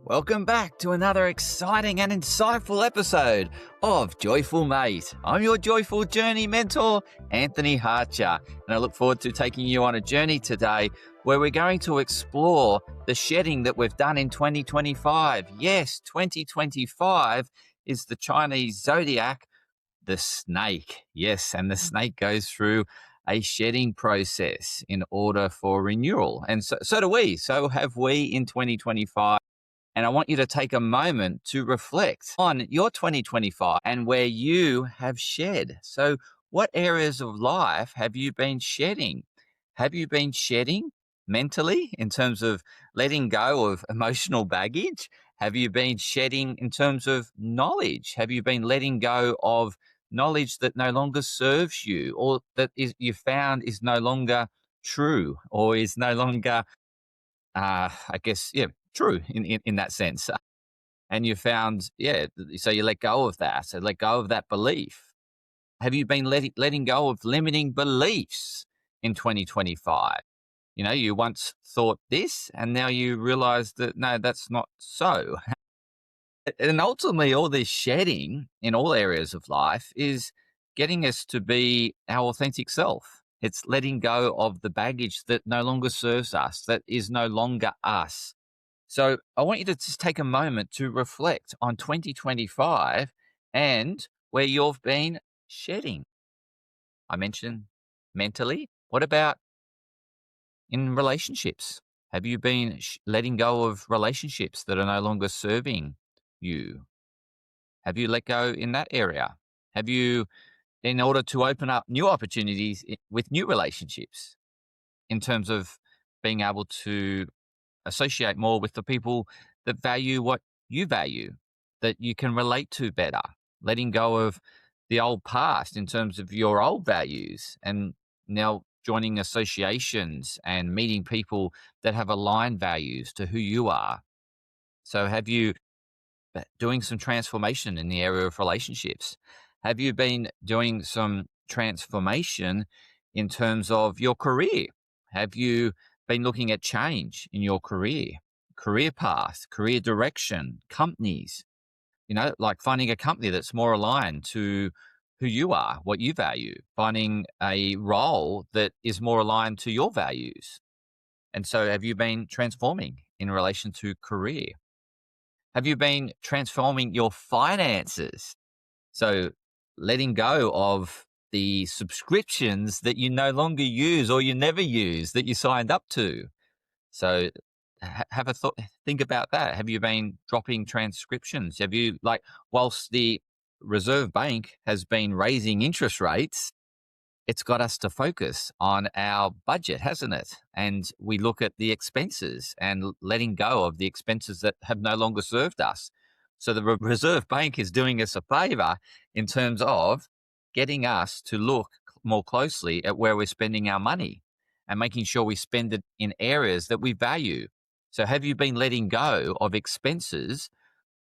Welcome back to another exciting and insightful episode of Joyful Mate. I'm your Joyful Journey mentor, Anthony Hartcher, and I look forward to taking you on a journey today where we're going to explore the shedding that we've done in 2025. Yes, 2025 is the Chinese Zodiac, the snake. Yes, and the snake goes through a shedding process in order for renewal. And so do we. So have we in 2025. And I want you to take a moment to reflect on your 2025 and where you have shed. So what areas of life have you been shedding? Have you been shedding mentally in terms of letting go of emotional baggage? Have you been shedding in terms of knowledge? Have you been letting go of knowledge that no longer serves you or that you found is no longer true or is no longer, true in that sense? And you found, so you let go of that. So let go of that belief. Have you been letting go of limiting beliefs in 2025? You know, you once thought this and now you realize that, no, that's not so. And ultimately, all this shedding in all areas of life is getting us to be our authentic self. It's letting go of the baggage that no longer serves us, that is no longer us. So I want you to just take a moment to reflect on 2025 and where you've been shedding. I mentioned mentally. What about in relationships? Have you been letting go of relationships that are no longer serving you? Have you let go in that area? Have you, in order to open up new opportunities with new relationships in terms of being able to associate more with the people that value what you value, that you can relate to better, letting go of the old past in terms of your old values and now joining associations and meeting people that have aligned values to who you are. So have you doing some transformation in the area of relationships? Have you been doing some transformation in terms of your career? Have you been looking at change in your career path, career direction, companies, like finding a company that's more aligned to who you are, what you value, finding a role that is more aligned to your values. And so have you been transforming in relation to career? Have you been transforming your finances? So letting go of the subscriptions that you no longer use or you never use that you signed up to. So have a think about that. Have you been dropping transcriptions? Have you, whilst the Reserve Bank has been raising interest rates, it's got us to focus on our budget, hasn't it? And we look at the expenses and letting go of the expenses that have no longer served us. So the Reserve Bank is doing us a favor in terms of getting us to look more closely at where we're spending our money and making sure we spend it in areas that we value. So have you been letting go of expenses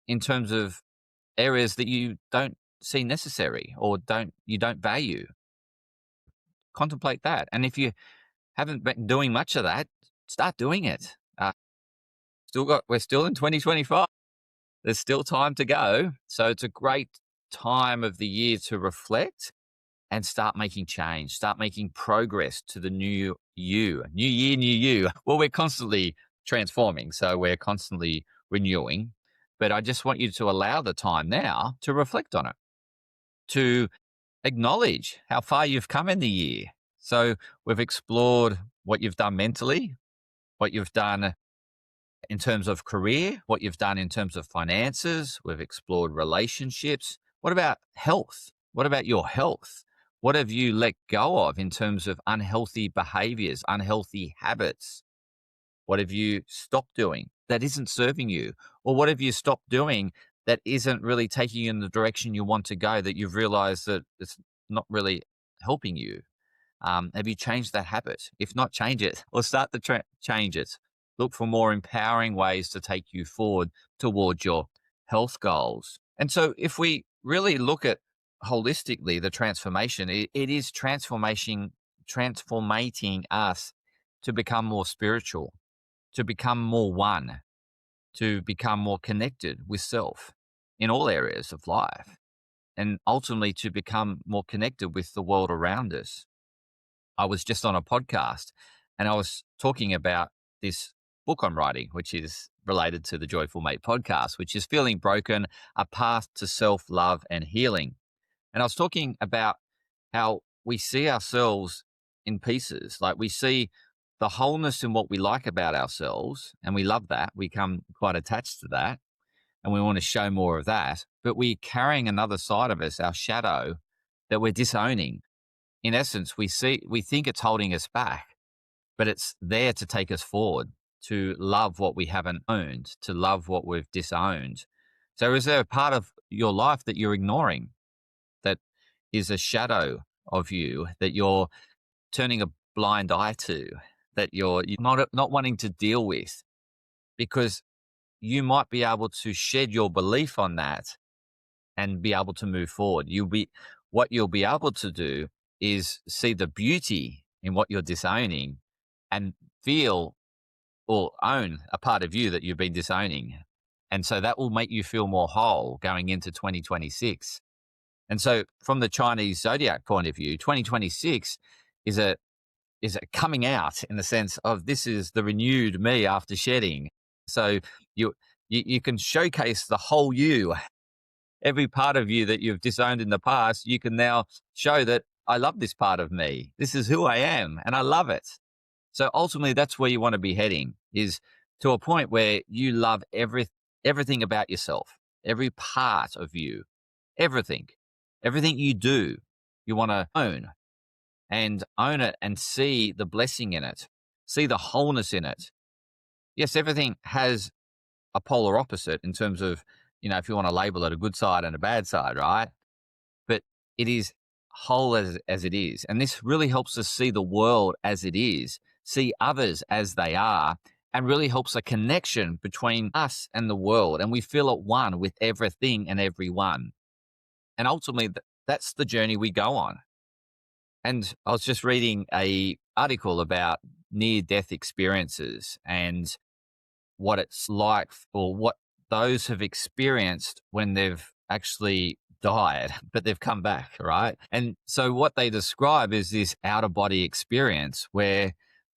in terms of areas that you don't see necessary or you don't value? Contemplate that. And if you haven't been doing much of that, start doing it. We're still in 2025. There's still time to go. So it's a great time of the year to reflect and start making change, start making progress to the new you. New year, new you. Well, we're constantly transforming, so we're constantly renewing. But I just want you to allow the time now to reflect on it, to acknowledge how far you've come in the year. So we've explored what you've done mentally, what you've done in terms of career, what you've done in terms of finances. We've explored relationships. What about health? What about your health? What have you let go of in terms of unhealthy behaviors, unhealthy habits? What have you stopped doing that isn't serving you? Or what have you stopped doing that isn't really taking you in the direction you want to go, that you've realized that it's not really helping you? Have you changed that habit? If not, change it or start to change it. Look for more empowering ways to take you forward towards your health goals. And so if we really look at holistically the transformation, it is transformating us to become more spiritual, to become more one, to become more connected with self in all areas of life, and ultimately to become more connected with the world around us. I was just on a podcast and I was talking about this book I'm writing, which is related to the Joyful Mate podcast, which is Feeling Broken, A Path to Self-Love and Healing. And I was talking about how we see ourselves in pieces. Like we see the wholeness in what we like about ourselves, and we love that. We come quite attached to that, and we want to show more of that. But we're carrying another side of us, our shadow, that we're disowning. In essence, we think it's holding us back, but it's there to take us forward, to love what we haven't owned, to love what we've disowned. So is there a part of your life that you're ignoring, that is a shadow of you, that you're turning a blind eye to, that you're not wanting to deal with? Because you might be able to shed your belief on that and be able to move forward. What you'll be able to do is see the beauty in what you're disowning and feel or own a part of you that you've been disowning. And so that will make you feel more whole going into 2026. And so from the Chinese Zodiac point of view, 2026 is a coming out in the sense of this is the renewed me after shedding. So you can showcase the whole you. Every part of you that you've disowned in the past, you can now show that I love this part of me. This is who I am, and I love it. So ultimately, that's where you want to be heading, is to a point where you love everything about yourself, every part of you, everything you do, you want to own it and see the blessing in it, see the wholeness in it. Yes, everything has a polar opposite in terms of, if you want to label it a good side and a bad side, right? But it is whole as it is. And this really helps us see the world as it is, see others as they are, and really helps a connection between us and the world. And we feel at one with everything and everyone. And ultimately, that's the journey we go on. And I was just reading a article about near-death experiences and what it's like, or what those have experienced when they've actually died, but they've come back, right? And so what they describe is this out-of-body experience where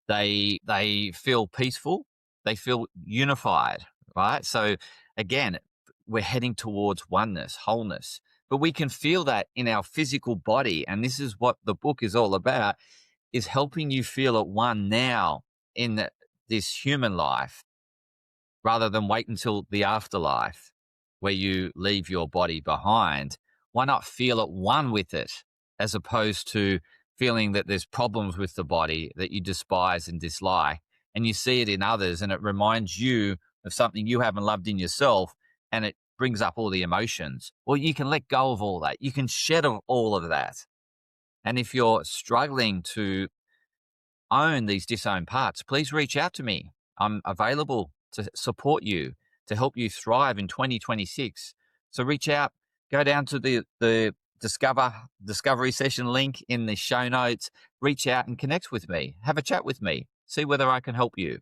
they feel peaceful, they feel unified, right? So again, we're heading towards oneness, wholeness, but we can feel that in our physical body. And this is what the book is all about, is helping you feel at one now in this human life, rather than wait until the afterlife where you leave your body behind. Why not feel at one with it, as opposed to feeling that there's problems with the body that you despise and dislike, and you see it in others and it reminds you of something you haven't loved in yourself, and it brings up all the emotions? Well, you can let go of all that. You can shed all of that. And if you're struggling to own these disowned parts, please reach out to me. I'm available to support you, to help you thrive in 2026. So reach out, go down to the discovery session link in the show notes, reach out and connect with me, have a chat with me, see whether I can help you,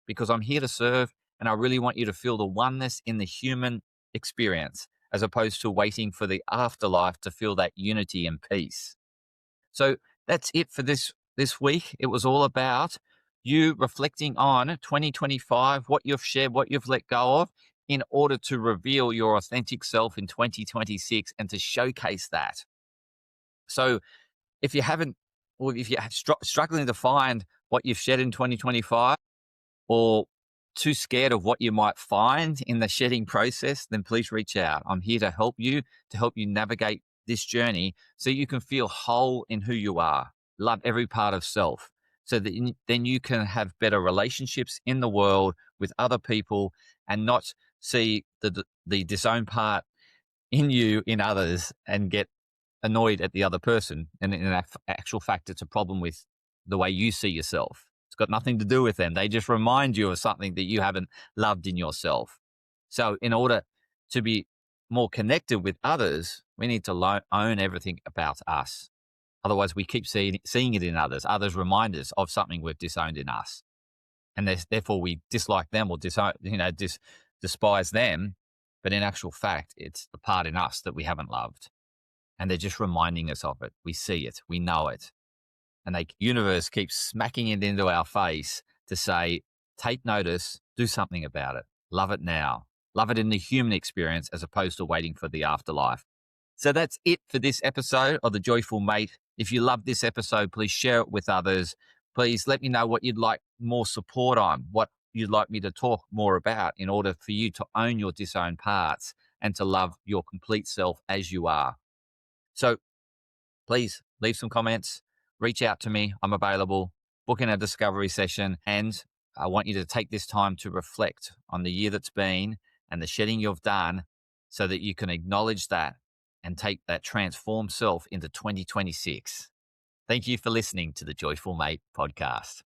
because I'm here to serve. And I really want you to feel the oneness in the human experience, as opposed to waiting for the afterlife to feel that unity and peace. So that's it for this week. It was all about you reflecting on 2025, what you've shared, what you've let go of, in order to reveal your authentic self in 2026 and to showcase that. So if you haven't, or if you're struggling to find what you've shed in 2025, or too scared of what you might find in the shedding process, then please reach out. I'm here to help you navigate this journey so you can feel whole in who you are, love every part of self, so that then you can have better relationships in the world with other people, and not see the disowned part in you in others and get annoyed at the other person. And in actual fact, it's a problem with the way you see yourself. It's got nothing to do with them. They just remind you of something that you haven't loved in yourself. So in order to be more connected with others, we need to own everything about us. Otherwise, we keep seeing it in others. Others remind us of something we've disowned in us. And therefore we dislike them or despise them. But in actual fact, it's the part in us that we haven't loved. And they're just reminding us of it. We see it, we know it. And the universe keeps smacking it into our face to say, take notice, do something about it. Love it now. Love it in the human experience as opposed to waiting for the afterlife. So that's it for this episode of The Joyful Mate. If you love this episode, please share it with others. Please let me know what you'd like more support on, what you'd like me to talk more about in order for you to own your disowned parts and to love your complete self as you are. So please leave some comments, reach out to me. I'm available. Book in a discovery session. And I want you to take this time to reflect on the year that's been and the shedding you've done so that you can acknowledge that and take that transformed self into 2026. Thank you for listening to the Joyful Mate podcast.